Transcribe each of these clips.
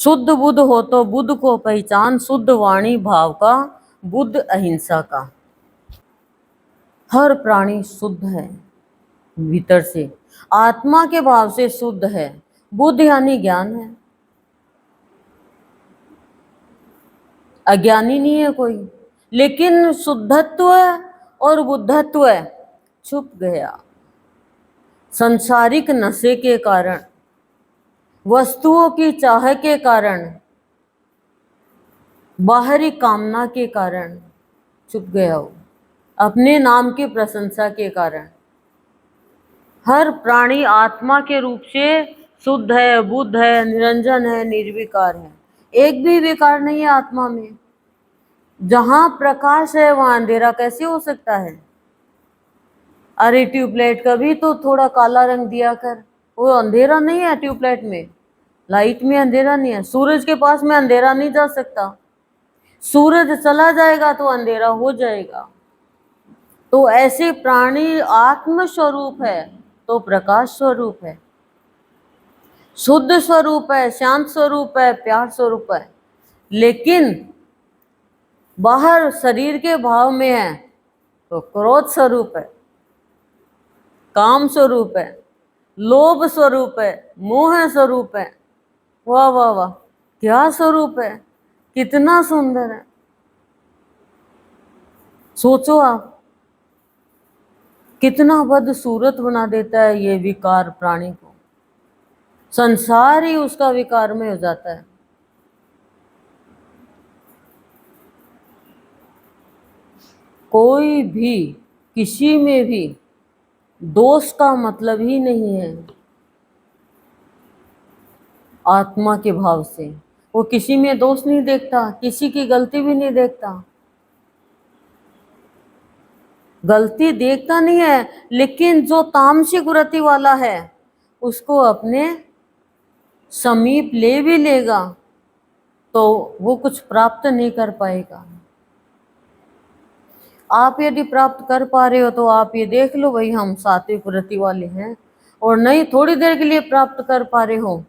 शुद्ध बुद्ध हो तो बुद्ध को पहचान, शुद्ध वाणी भाव का, बुद्ध अहिंसा का। हर प्राणी शुद्ध है भीतर से, आत्मा के भाव से शुद्ध है। बुद्ध यानी ज्ञान है, अज्ञानी नहीं है कोई। लेकिन शुद्धत्व और बुद्धत्व छुप गया संसारिक नशे के कारण, वस्तुओं की चाह के कारण, बाहरी कामना के कारण छुप गया हो, अपने नाम की प्रशंसा के कारण। हर प्राणी आत्मा के रूप से शुद्ध है, बुद्ध है, निरंजन है, निर्विकार है। एक भी विकार नहीं है आत्मा में। जहां प्रकाश है वहां अंधेरा कैसे हो सकता है? अरे ट्यूबलाइट का भी तो थोड़ा काला रंग दिया कर, वो अंधेरा नहीं है। ट्यूबलाइट में, लाइट में अंधेरा नहीं है। सूरज के पास में अंधेरा नहीं जा सकता, सूरज चला जाएगा तो अंधेरा हो जाएगा। तो ऐसे प्राणी आत्म स्वरूप है तो प्रकाश स्वरूप है, शुद्ध स्वरूप है, शांत स्वरूप है, प्यार स्वरूप है। लेकिन बाहर शरीर के भाव में है तो क्रोध स्वरूप है, काम स्वरूप है, लोभ स्वरूप है, मोह स्वरूप है। वाह वाह वाह, क्या स्वरूप है, कितना सुंदर है। सोचो आप, कितना बदसूरत बना देता है ये विकार प्राणी को। संसार ही उसका विकार में हो जाता है। कोई भी किसी में भी दोष का मतलब ही नहीं है। आत्मा के भाव से वो किसी में दोष नहीं देखता, किसी की गलती भी नहीं देखता। गलती देखता नहीं है, लेकिन जो तामसिक वृत्ति वाला है उसको अपने समीप ले भी लेगा तो वो कुछ प्राप्त नहीं कर पाएगा। आप यदि प्राप्त कर पा रहे हो तो आप ये देख लो भाई हम सात्विक वृत्ति वाले हैं, और नहीं थोड़ी देर के लिए प्राप्त कर पा रहे हो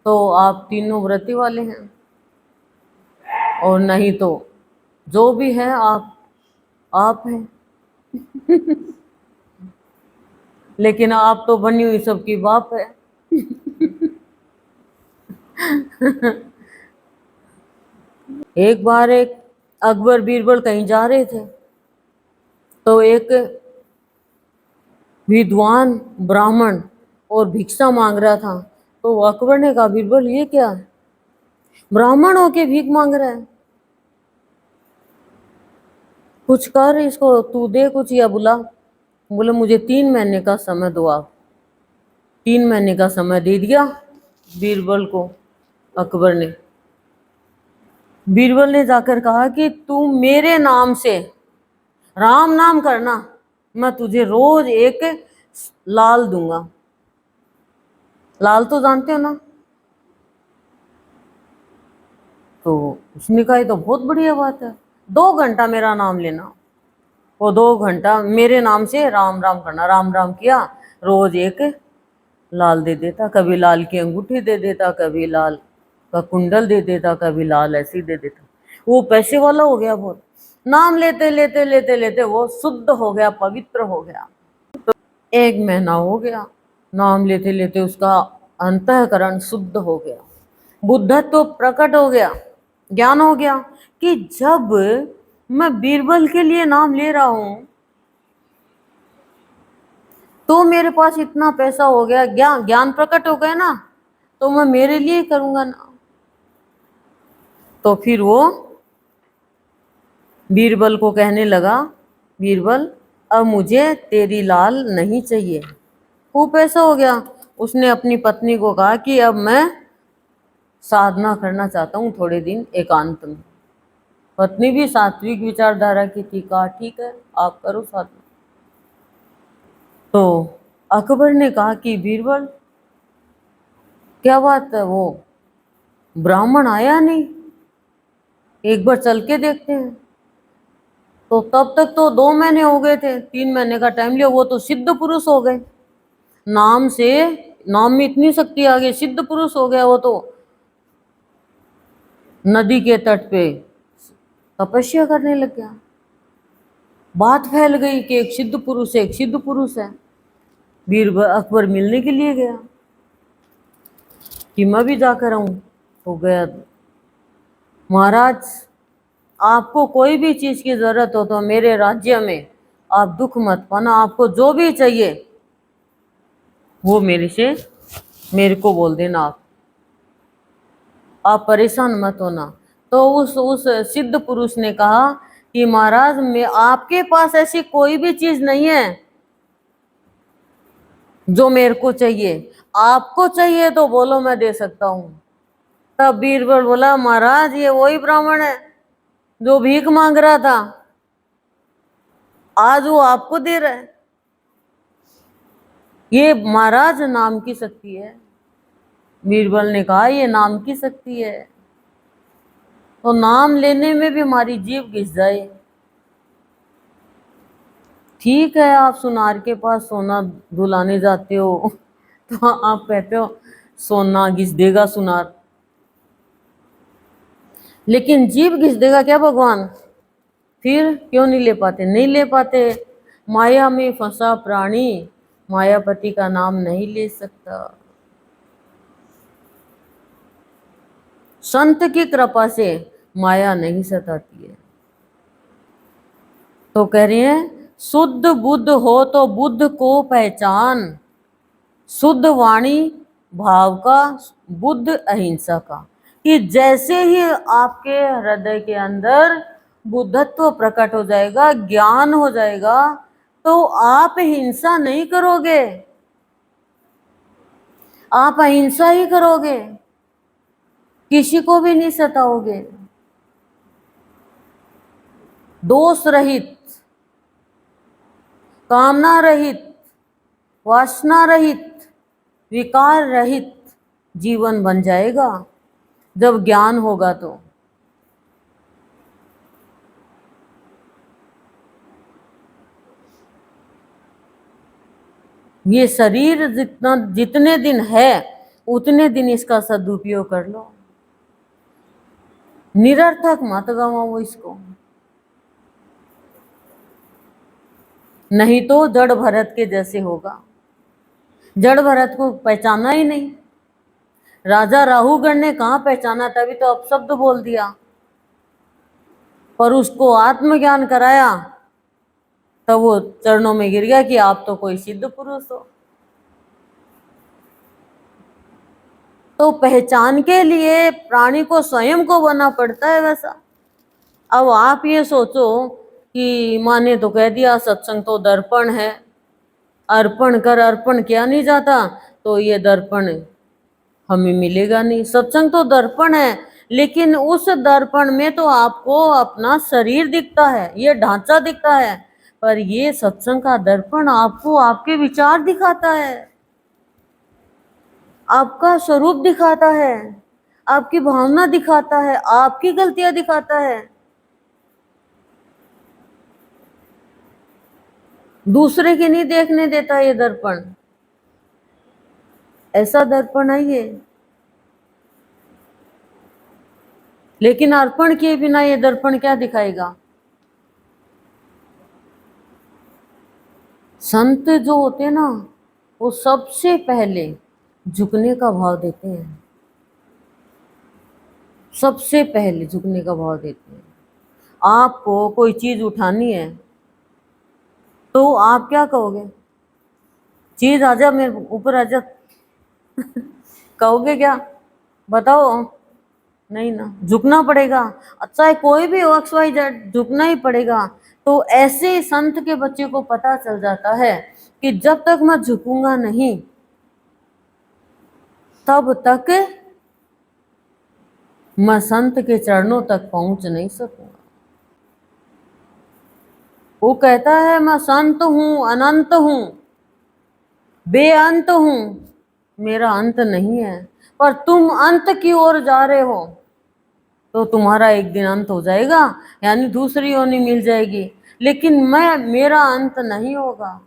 तो आप तीनों वृत्ति वाले हैं, और नहीं तो जो भी है आप हैं। लेकिन आप तो बनी हुई सबकी बाप है। एक बार एक अकबर बीरबल कहीं जा रहे थे तो एक विद्वान ब्राह्मण और भिक्षा मांग रहा था। तो अकबर ने कहा, बीरबल ये क्या है, ब्राह्मण होके भीख मांग रहा है, कुछ कर इसको, तू दे कुछ या बुला। बोले मुझे 3 महीने का समय दो आप। 3 महीने का समय दे दिया बीरबल को अकबर ने। बीरबल ने जाकर कहा कि तू मेरे नाम से राम नाम करना, मैं तुझे रोज एक लाल दूंगा। लाल तो जानते हो ना? तो उसने कहा ये तो बहुत बढ़िया बात है, 2 घंटा मेरा नाम लेना। वो 2 घंटा मेरे नाम से राम राम करना, राम राम किया, रोज एक लाल दे देता। कभी लाल की अंगूठी दे देता, कभी लाल का कुंडल दे देता, कभी लाल ऐसी दे देता। वो पैसे वाला हो गया बहुत। नाम लेते लेते लेते लेते वो शुद्ध हो गया, पवित्र हो गया। तो 1 महीना हो गया, नाम लेते लेते उसका अंतःकरण शुद्ध हो गया, बुद्धत्व तो प्रकट हो गया, ज्ञान हो गया कि जब मैं बीरबल के लिए नाम ले रहा हूं तो मेरे पास इतना पैसा हो गया, ज्ञान प्रकट हो गया ना, तो मैं मेरे लिए करूंगा ना। तो फिर वो बीरबल को कहने लगा, बीरबल अब मुझे तेरी लाल नहीं चाहिए। खूब पैसा हो गया। उसने अपनी पत्नी को कहा कि अब मैं साधना करना चाहता हूँ थोड़े दिन एकांत में। पत्नी भी सात्विक विचारधारा की थी, कहा ठीक है आप करो साधना। तो अकबर ने कहा कि बीरबल क्या बात है, वो ब्राह्मण आया नहीं, एक बार चल के देखते हैं। तो तब तक तो 2 महीने हो गए थे, 3 महीने का टाइम लिया। वो तो सिद्ध पुरुष हो गए, नाम से, नाम में इतनी शक्ति आ गई, सिद्ध पुरुष हो गया वो तो। नदी के तट पे तपस्या करने लग गया। बात फैल गई कि एक सिद्ध पुरुष है, एक सिद्ध पुरुष है। बीरबल अकबर मिलने के लिए गया कि मैं भी जाकर आऊं। तो गया। महाराज, आपको कोई भी चीज की जरूरत हो तो मेरे राज्य में आप दुख मत पाना, आपको जो भी चाहिए वो मेरे को बोल देना, आप परेशान मत होना। तो उस सिद्ध पुरुष ने कहा कि महाराज, मैं आपके पास ऐसी कोई भी चीज नहीं है जो मेरे को चाहिए, आपको चाहिए तो बोलो, मैं दे सकता हूं। तब बीरबल बोला, महाराज ये वही ब्राह्मण है जो भीख मांग रहा था, आज वो आपको दे रहा है। ये महाराज नाम की शक्ति है। बीरबल ने कहा, ये नाम की शक्ति है, तो नाम लेने में भी हमारी जीभ घिस जाए। ठीक है, आप सुनार के पास सोना धुलाने जाते हो तो आप कहते हो सोना घिस देगा सुनार, लेकिन जीभ घिस देगा क्या भगवान? फिर क्यों नहीं ले पाते? नहीं ले पाते। माया में फंसा प्राणी मायापति का नाम नहीं ले सकता। संत की कृपा से माया नहीं सताती है। तो कह रहे हैं, शुद्ध बुद्ध हो तो बुद्ध को पहचान, शुद्ध वाणी भाव का, बुद्ध अहिंसा का। कि जैसे ही आपके हृदय के अंदर बुद्धत्व प्रकट हो जाएगा, ज्ञान हो जाएगा, तो आप हिंसा नहीं करोगे, आप अहिंसा ही करोगे, किसी को भी नहीं सताओगे। दोष रहित, कामना रहित, वासना रहित, विकार रहित जीवन बन जाएगा जब ज्ञान होगा। तो ये शरीर जितने दिन है उतने दिन इसका सदुपयोग कर लो, निरर्थक मत गवाओ इसको, नहीं तो जड़ भरत के जैसे होगा। जड़ भरत को पहचाना ही नहीं, राजा राहुगण ने कहाँ पहचाना, तभी तो अपशब्द बोल दिया। पर उसको आत्मज्ञान कराया तब वो चरणों में गिर गया कि आप तो कोई सिद्ध पुरुष हो। तो पहचान के लिए प्राणी को स्वयं को बना पड़ता है वैसा। अब आप ये सोचो कि माँ ने तो कह दिया सत्संग तो दर्पण है, अर्पण कर, अर्पण किया नहीं जाता तो ये दर्पण हमें मिलेगा नहीं। सत्संग तो दर्पण है, लेकिन उस दर्पण में तो आपको अपना शरीर दिखता है, ये ढांचा दिखता है, पर ये सत्संग का दर्पण आपको आपके विचार दिखाता है, आपका स्वरूप दिखाता है, आपकी भावना दिखाता है, आपकी गलतियां दिखाता है। दूसरे की नहीं देखने देता ये दर्पण, ऐसा दर्पण है ये। लेकिन अर्पण किए बिना ये दर्पण क्या दिखाएगा? संत जो होते हैं ना, वो सबसे पहले झुकने का भाव देते हैं, सबसे पहले झुकने का भाव देते हैं। आपको कोई चीज उठानी है तो आप क्या कहोगे? चीज आजा मेरे ऊपर आजा कहोगे क्या? बताओ। नहीं ना, झुकना पड़ेगा। अच्छा है, कोई भी हो XYZ, झुकना ही पड़ेगा। तो ऐसे संत के बच्चे को पता चल जाता है कि जब तक मैं झुकूंगा नहीं तब तक मैं संत के चरणों तक पहुंच नहीं सकूंगा। वो कहता है, मैं संत हूं, अनंत हूं, बेअंत हूं, मेरा अंत नहीं है। पर तुम अंत की ओर जा रहे हो तो तुम्हारा एक दिन अंत हो जाएगा, यानी दूसरी योनि मिल जाएगी, लेकिन मेरा अंत नहीं होगा।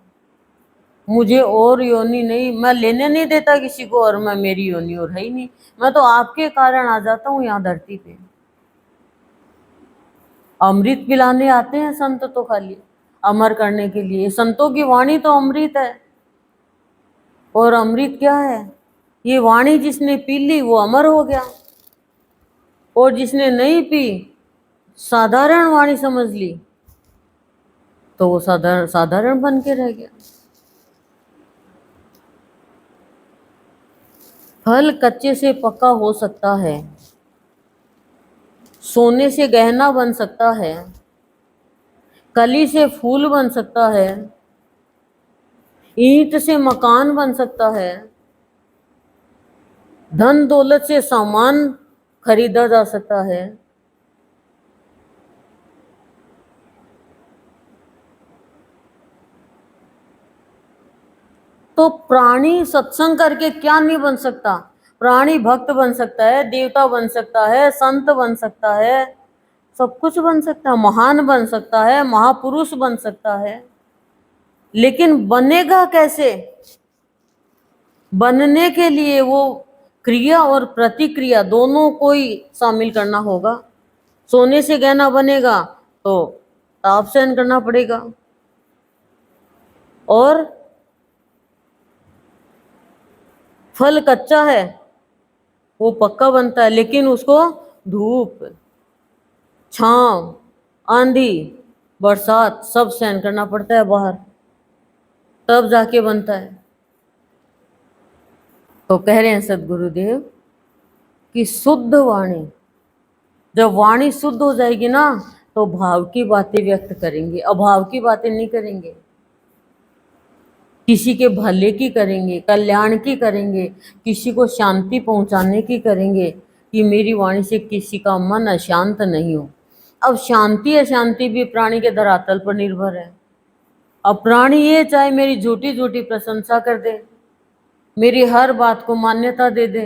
मुझे और योनि नहीं, मैं लेने नहीं देता किसी को, और मैं मेरी योनि और है ही नहीं। मैं तो आपके कारण आ जाता हूँ यहाँ धरती पे। अमृत पिलाने आते हैं संत तो खाली अमर करने के लिए। संतों की वाणी तो अमृत है। और अमृत क्या है? ये वाणी जिसने पी ली वो अमर हो गया, और जिसने नहीं पी, साधारण वाणी समझ ली, तो वो साधारण साधारण बन के रह गया। फल कच्चे से पक्का हो सकता है, सोने से गहना बन सकता है, कली से फूल बन सकता है, ईंट से मकान बन सकता है, धन दौलत से सामान खरीदा जा सकता है। तो प्राणी सत्संग करके क्या नहीं बन सकता? प्राणी भक्त बन सकता है, देवता बन सकता है, संत बन सकता है, सब कुछ बन सकता है, महान बन सकता है, महापुरुष बन सकता है। लेकिन बनेगा कैसे? बनने के लिए वो क्रिया और प्रतिक्रिया दोनों को ही शामिल करना होगा। सोने से गहना बनेगा तो ताप सहन करना पड़ेगा, और फल कच्चा है वो पक्का बनता है, लेकिन उसको धूप, छांव, आंधी, बरसात सब सहन करना पड़ता है बाहर, तब जाके बनता है। तो कह रहे हैं सदगुरुदेव कि शुद्ध वाणी, जब वाणी शुद्ध हो जाएगी ना, तो भाव की बातें व्यक्त करेंगे, अभाव की बातें नहीं करेंगे। किसी के भले की करेंगे, कल्याण की करेंगे, किसी को शांति पहुंचाने की करेंगे, कि मेरी वाणी से किसी का मन अशांत नहीं हो। अब शांति अशांति भी प्राणी के धरातल पर निर्भर है। अब प्राणी ये चाहे मेरी झूठी झूठी प्रशंसा कर दे, मेरी हर बात को मान्यता दे दे,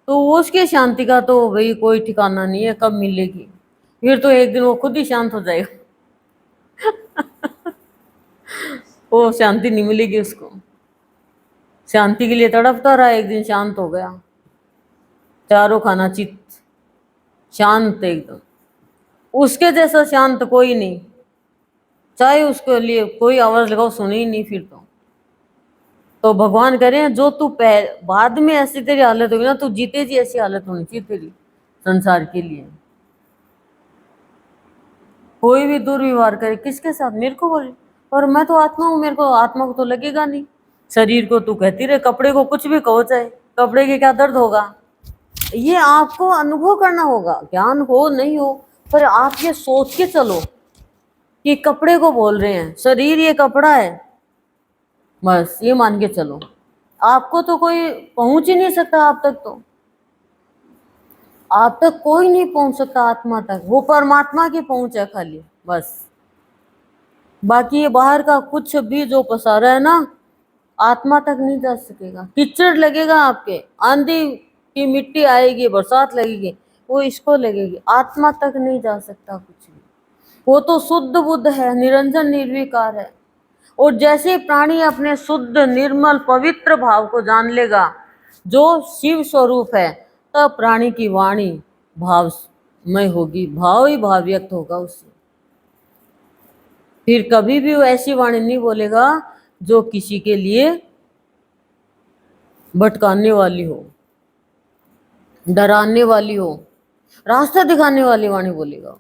तो उसकी शांति का तो भाई कोई ठिकाना नहीं है, कब मिलेगी। फिर तो एक दिन वो खुद ही शांत हो जाएगा। वो शांति नहीं मिलेगी उसको। शांति के लिए तड़पता रहा, एक दिन शांत हो गया, चारों खाना चित्त शांत एकदम, उसके जैसा शांत कोई नहीं, चाहे उसके लिए कोई आवाज लगाओ सुने ही नहीं फिर तो भगवान कह रहे हैं जो तू बाद में ऐसी तेरी हालत होगी ना, तू जीते जी ऐसी हालत होनी चाहिए तेरी संसार के लिए। कोई भी दुर्व्यवहार करे किसके साथ? मेरे को बोले, और मैं तो आत्मा हूं, मेरे को आत्मा को तो लगेगा नहीं। शरीर को तू कहती रहे, कपड़े को कुछ भी कहो, चाहे कपड़े के क्या दर्द होगा। ये आपको अनुभव करना होगा, ज्ञान हो नहीं हो, पर आप ये सोच के चलो कि कपड़े को बोल रहे हैं, शरीर ये कपड़ा है, बस ये मान के चलो। आपको तो कोई पहुंच ही नहीं सकता, आप तक तो आप तक कोई नहीं पहुंच सकता, आत्मा तक वो परमात्मा की पहुंच है खाली, बस। बाकी ये बाहर का कुछ भी जो पसारा है ना, आत्मा तक नहीं जा सकेगा। कीचड़ लगेगा आपके, आंधी की मिट्टी आएगी, बरसात लगेगी, वो इसको लगेगी, आत्मा तक नहीं जा सकता कुछ भी। वो तो शुद्ध बुद्ध है, निरंजन निर्विकार है। और जैसे प्राणी अपने शुद्ध निर्मल पवित्र भाव को जान लेगा जो शिव स्वरूप है, तब प्राणी की वाणी भावमय होगी, भाव ही भाव व्यक्त होगा उससे। फिर कभी भी वो ऐसी वाणी नहीं बोलेगा जो किसी के लिए भटकाने वाली हो, डराने वाली हो, रास्ता दिखाने वाली वाणी बोलेगा।